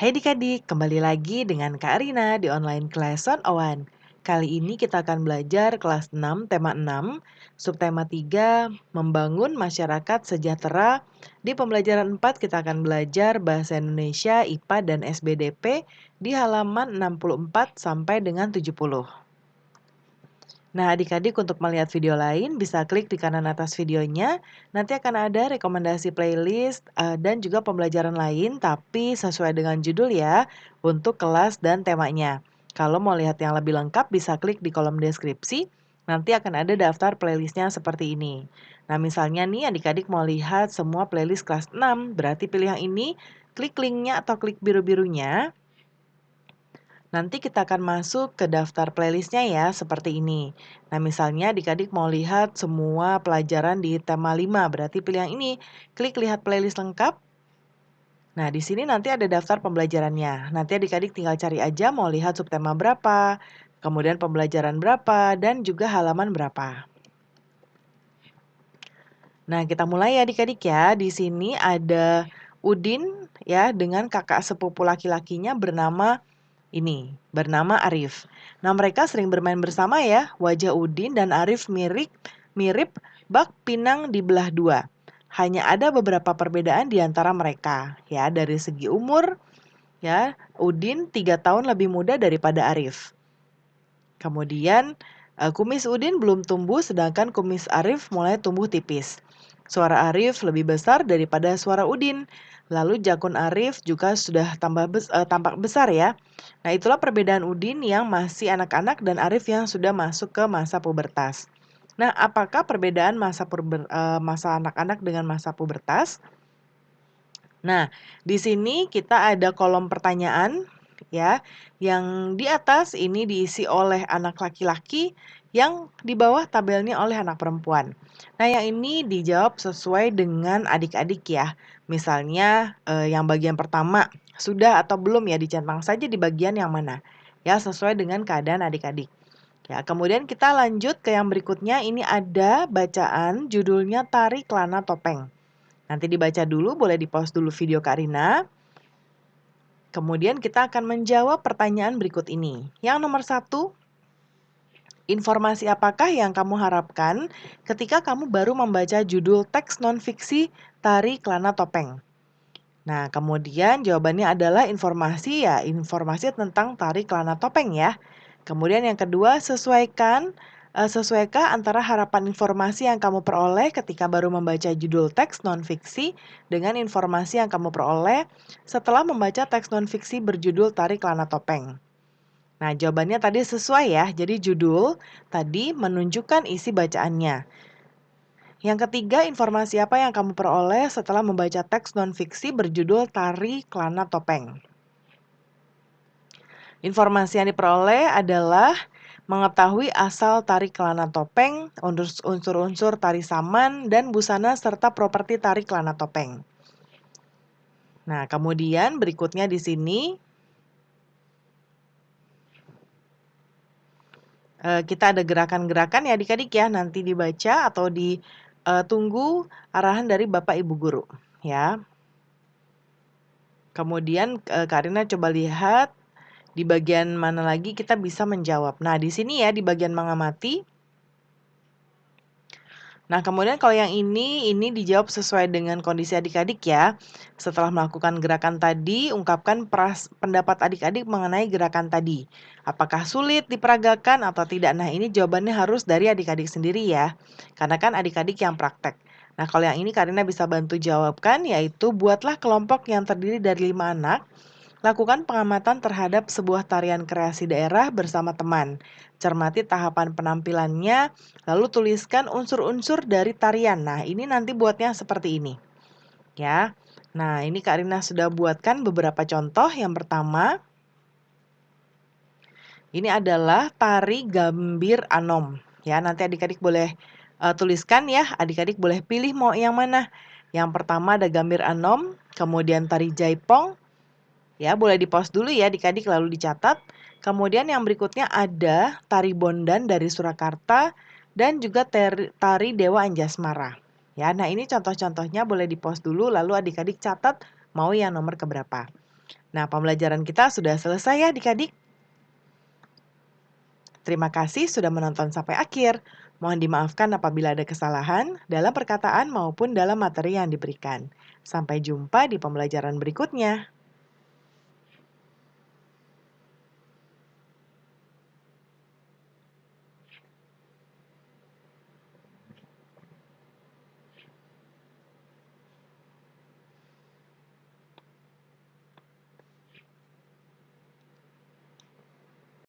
Hai adik-adik, kembali lagi dengan Kak Arina di online class 101. Kali ini kita akan belajar kelas 6, tema 6, subtema 3, membangun masyarakat sejahtera. Di pembelajaran 4 kita akan belajar bahasa Indonesia, IPA, dan SBDP di halaman 64 sampai dengan 70. Nah, adik-adik untuk melihat video lain bisa klik di kanan atas videonya. Nanti akan ada rekomendasi playlist dan juga pembelajaran lain, tapi sesuai dengan judul ya, untuk kelas dan temanya. Kalau mau lihat yang lebih lengkap bisa klik di kolom deskripsi. Nanti akan ada daftar playlistnya seperti ini. Nah, misalnya nih adik-adik mau lihat semua playlist kelas 6, berarti pilih yang ini, klik linknya atau klik biru-birunya. Nanti kita akan masuk ke daftar playlistnya ya, seperti ini. Nah, misalnya adik-adik mau lihat semua pelajaran di tema 5, berarti pilih yang ini. Klik lihat playlist lengkap. Nah, di sini nanti ada daftar pembelajarannya. Nanti adik-adik tinggal cari aja mau lihat subtema berapa, kemudian pembelajaran berapa, dan juga halaman berapa. Nah, kita mulai ya adik-adik ya. Di sini ada Udin ya dengan kakak sepupu laki-lakinya bernama Arif. Nah, mereka sering bermain bersama ya. Wajah Udin dan Arif mirip bak pinang dibelah dua. Hanya ada beberapa perbedaan di antara mereka. Ya, dari segi umur, ya, Udin 3 tahun lebih muda daripada Arif. Kemudian, kumis Udin belum tumbuh sedangkan kumis Arif mulai tumbuh tipis. Suara Arif lebih besar daripada suara Udin. Lalu jakun Arif juga sudah tampak besar ya. Nah, itulah perbedaan Udin yang masih anak-anak dan Arif yang sudah masuk ke masa pubertas. Nah, apakah perbedaan masa anak-anak dengan masa pubertas? Nah, di sini kita ada kolom pertanyaan ya. Yang di atas ini diisi oleh anak laki-laki, yang di bawah tabelnya oleh anak perempuan. Nah, yang ini dijawab sesuai dengan adik-adik ya. Misalnya yang bagian pertama, sudah atau belum ya, dicentang saja di bagian yang mana. Ya, sesuai dengan keadaan adik-adik. Ya, kemudian kita lanjut ke yang berikutnya. Ini ada bacaan judulnya Tari Kelana Topeng. Nanti dibaca dulu, boleh di-pause dulu video Kak Rina. Kemudian kita akan menjawab pertanyaan berikut ini. Yang nomor 1, informasi apakah yang kamu harapkan ketika kamu baru membaca judul teks non-fiksi Tari Kelana Topeng? Nah, kemudian jawabannya adalah informasi tentang Tari Kelana Topeng ya. Kemudian yang kedua, sesuaikah antara harapan informasi yang kamu peroleh ketika baru membaca judul teks non-fiksi dengan informasi yang kamu peroleh setelah membaca teks non-fiksi berjudul Tari Kelana Topeng. Nah, jawabannya tadi sesuai ya. Jadi judul tadi menunjukkan isi bacaannya. Yang ketiga, informasi apa yang kamu peroleh setelah membaca teks non-fiksi berjudul Tari Kelana Topeng? Informasi yang diperoleh adalah mengetahui asal tari kelana topeng, unsur-unsur tari saman, dan busana serta properti tari kelana topeng. Nah, kemudian berikutnya di sini kita ada gerakan-gerakan ya adik-adik ya, nanti dibaca atau ditunggu arahan dari Bapak Ibu Guru ya. Kemudian Kak Rina coba lihat di bagian mana lagi kita bisa menjawab. Nah, di sini ya di bagian mengamati. Nah, kemudian kalau yang ini dijawab sesuai dengan kondisi adik-adik ya. Setelah melakukan gerakan tadi, ungkapkan pendapat adik-adik mengenai gerakan tadi. Apakah sulit diperagakan atau tidak? Nah, ini jawabannya harus dari adik-adik sendiri ya. Karena kan adik-adik yang praktek. Nah, kalau yang ini Karina bisa bantu jawabkan, yaitu buatlah kelompok yang terdiri dari 5 anak. Lakukan pengamatan terhadap sebuah tarian kreasi daerah bersama teman. Cermati tahapan penampilannya, lalu tuliskan unsur-unsur dari tarian. Nah, ini nanti buatnya seperti ini. Ya. Nah, ini Kak Rina sudah buatkan beberapa contoh. Yang pertama, ini adalah tari gambir anom. Ya, nanti adik-adik boleh tuliskan ya. Adik-adik boleh pilih mau yang mana. Yang pertama ada gambir anom, kemudian tari jaipong. Ya, boleh di-pause dulu ya adik-adik lalu dicatat. Kemudian yang berikutnya ada tari bondan dari Surakarta dan juga tari Dewa Anjasmara. Ya, nah ini contoh-contohnya boleh di-pause dulu lalu adik-adik catat mau yang nomor keberapa. Nah, pembelajaran kita sudah selesai ya adik-adik. Terima kasih sudah menonton sampai akhir. Mohon dimaafkan apabila ada kesalahan dalam perkataan maupun dalam materi yang diberikan. Sampai jumpa di pembelajaran berikutnya.